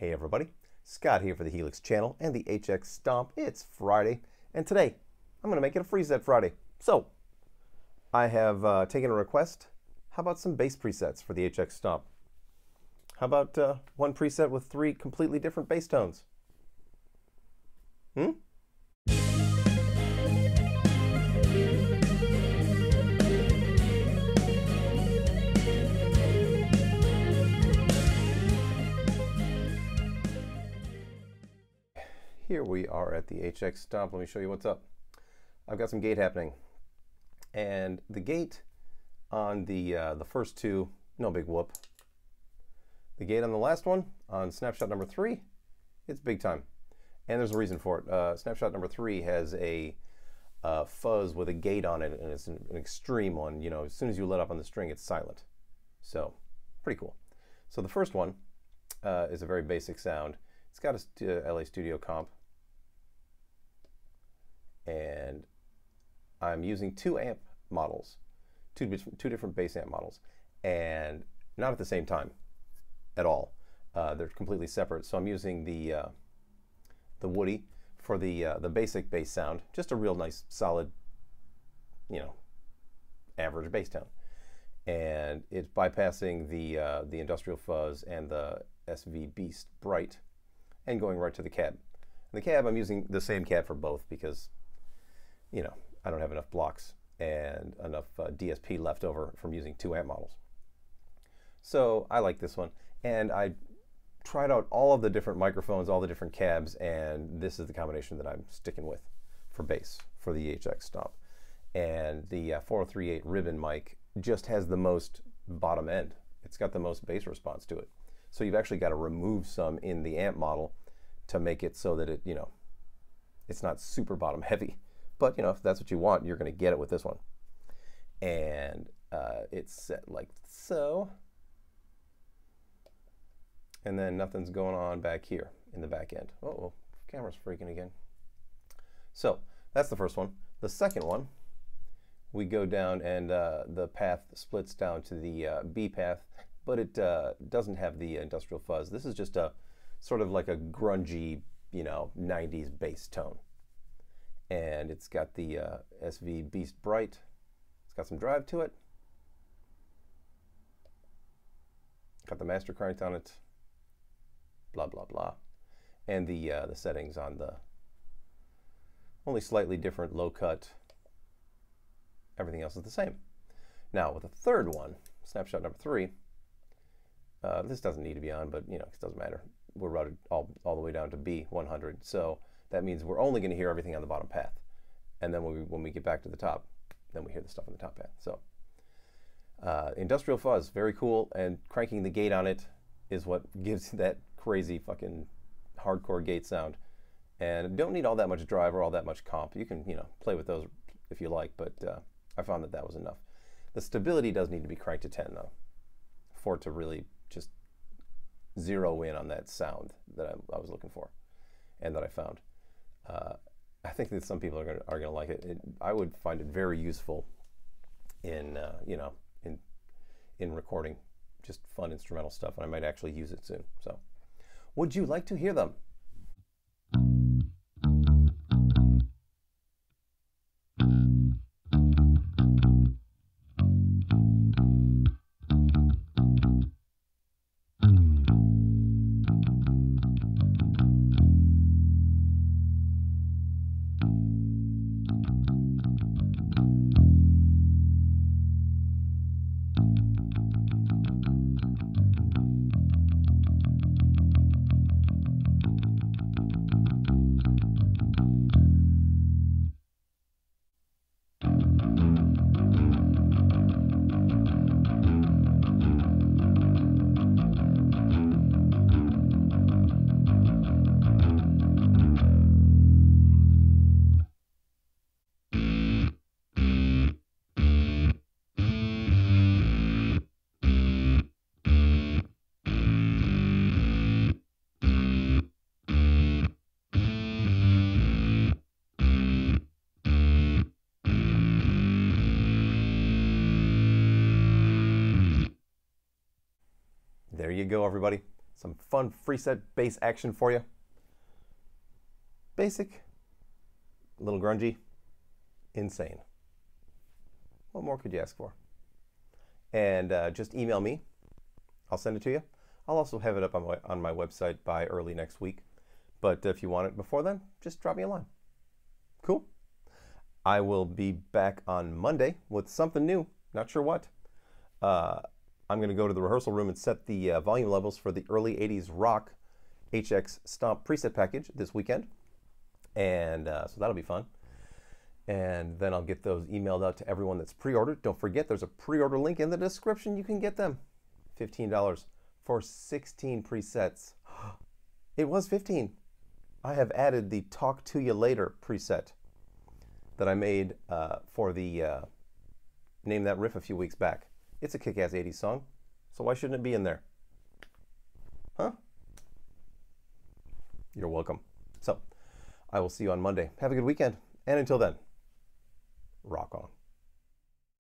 Hey everybody, Scott here for the Helix channel and the HX Stomp. It's Friday, and today I'm going to make it a Freeset Friday. So, I have taken a request. How about some bass presets for the HX Stomp? How about one preset with 3 completely different bass tones? Here we are at the HX Stomp. Let me show you what's up. I've got some gate happening, and the gate on the first two, no big whoop. The gate on the last one, on snapshot number 3, it's big time, and there's a reason for it. Snapshot number 3 has a fuzz with a gate on it, and it's an extreme one. You know, as soon as you let up on the string, it's silent. So, pretty cool. So the first one is a very basic sound. It's got a LA Studio comp, and I'm using 2 amp models, two different bass amp models, and not at the same time at all. They're completely separate. So I'm using the Woody for the basic bass sound, just a real nice, solid, you know, average bass tone, and it's bypassing the industrial fuzz and the SV Beast Bright, and going right to the cab. And the cab, I'm using the same cab for both because, you know, I don't have enough blocks and enough DSP left over from using 2 amp models. So I like this one, and I tried out all of the different microphones, all the different cabs, and this is the combination that I'm sticking with for bass for the HX Stomp. And the 4038 ribbon mic just has the most bottom end. It's got the most bass response to it. So you've actually got to remove some in the amp model to make it so that it, you know, it's not super bottom heavy. But, you know, if that's what you want, you're going to get it with this one. And it's set like so. And then nothing's going on back here in the back end. Uh-oh, camera's freaking again. So that's the first one. The second one, we go down, and the path splits down to the B path, but it doesn't have the industrial fuzz. This is just a sort of like a grungy, you know, 90s bass tone. And it's got the SV Beast Bright. It's got some drive to it. Got the master cranked on it. Blah, blah, blah. And the settings on the only slightly different low cut. Everything else is the same. Now with the third one, snapshot number 3, this doesn't need to be on, but you know, it doesn't matter. We're routed all the way down to B100, so that means we're only going to hear everything on the bottom path. And then when we get back to the top, then we hear the stuff on the top path. So industrial fuzz, very cool, and cranking the gate on it is what gives that crazy fucking hardcore gate sound. And don't need all that much drive or all that much comp. You can, you know, play with those if you like, but I found that was enough. The stability does need to be cranked to 10 though, for it to really just zero in on that sound that I was looking for and that I found. I think that some people are gonna like it. I would find it very useful in you know, in recording just fun instrumental stuff, and I might actually use it soon. So, would you like to hear them? There you go, everybody. Some fun Freeset bass action for you. Basic, a little grungy, insane. What more could you ask for? And just email me. I'll send it to you. I'll also have it up on my website by early next week. But if you want it before then, just drop me a line. Cool. I will be back on Monday with something new. Not sure what. I'm going to go to the rehearsal room and set the volume levels for the early 80s rock HX Stomp preset package this weekend. And so that'll be fun. And then I'll get those emailed out to everyone that's pre-ordered. Don't forget, there's a pre-order link in the description. You can get them. $15 for 16 presets. It was 15. I have added the Talk to You Later preset that I made for the Name That Riff a few weeks back. It's a kick-ass 80s song, so why shouldn't it be in there? Huh? You're welcome. So, I will see you on Monday. Have a good weekend. And until then, rock on.